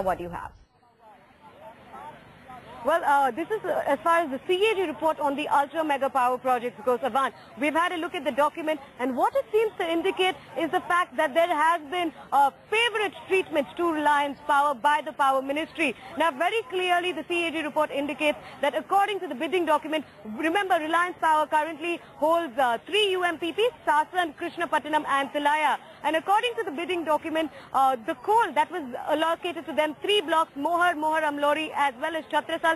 What do you have? Well, this is as far as the CAG report on the ultra mega power projects goes, Avan. We've had a look at the document, and what it seems to indicate is the fact that there has been favorite treatment to Reliance Power by the Power Ministry. Now, very clearly, the CAG report indicates that according to the bidding document, remember, Reliance Power currently holds 3 UMPPs, Sasan, Krishnapatnam and Tilaya. And according to the bidding document, the coal that was allocated to them, 3 blocks, Mohar, Amlori, as well as Chhatrasal,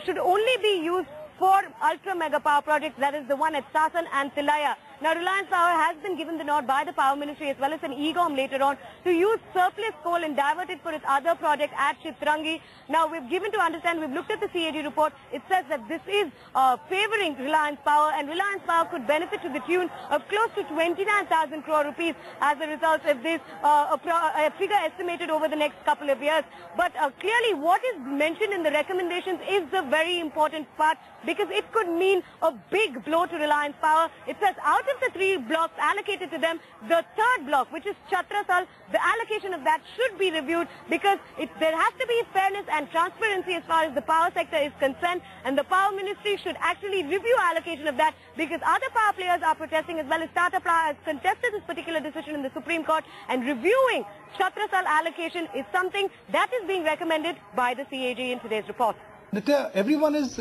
should only be used for ultra mega power projects, that is the one at Sasan and Tilaya. Now, Reliance Power has been given the nod by the Power Ministry as well as an EGOM later on to use surplus coal and divert it for its other project at Chitrangi. Now, we've given to understand, we've looked at the CAG report, it says that this is favouring Reliance Power, and Reliance Power could benefit to the tune of close to 29,000 crore rupees as a result of this a figure estimated over the next couple of years. But clearly what is mentioned in the recommendations is the very important part, because it could mean a big blow to Reliance Power. It says out of the 3 blocks allocated to them, the 3rd block, which is Chhatrasal, the allocation of that should be reviewed, because there has to be fairness and transparency as far as the power sector is concerned, and the Power Ministry should actually review allocation of that, because other power players are protesting as well as Tata Power has contested this particular decision in the Supreme Court, and reviewing Chhatrasal allocation is something that is being recommended by the CAG in today's report. Nitya, everyone is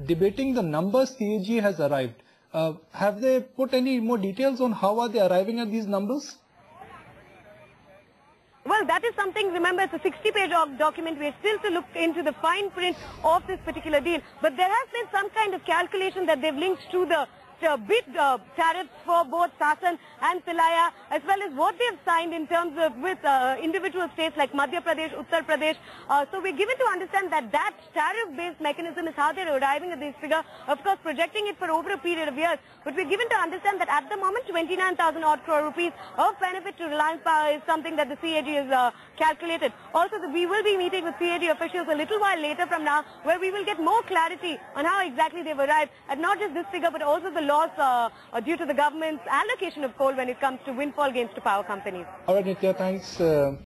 debating the numbers CAG has arrived. Have they put any more details on how are they arriving at these numbers? Well, that is something, remember, it's a 60-page document. We are still to look into the fine print of this particular deal. But there has been some kind of calculation that they've linked to the bid tariffs for both Sasan and Tilaya, as well as what they've signed in terms of with individual states like Madhya Pradesh, Uttar Pradesh. So we're given to understand that tariff-based mechanism is how they're arriving at this figure, of course projecting it for over a period of years. But we're given to understand that at the moment 29,000 odd crore rupees of benefit to Reliance Power is something that the CAG has calculated. Also, we will be meeting with CAG officials a little while later from now, where we will get more clarity on how exactly they've arrived at not just this figure but also the loss due to the government's allocation of coal when it comes to windfall gains to power companies. All right, Nitya, thanks.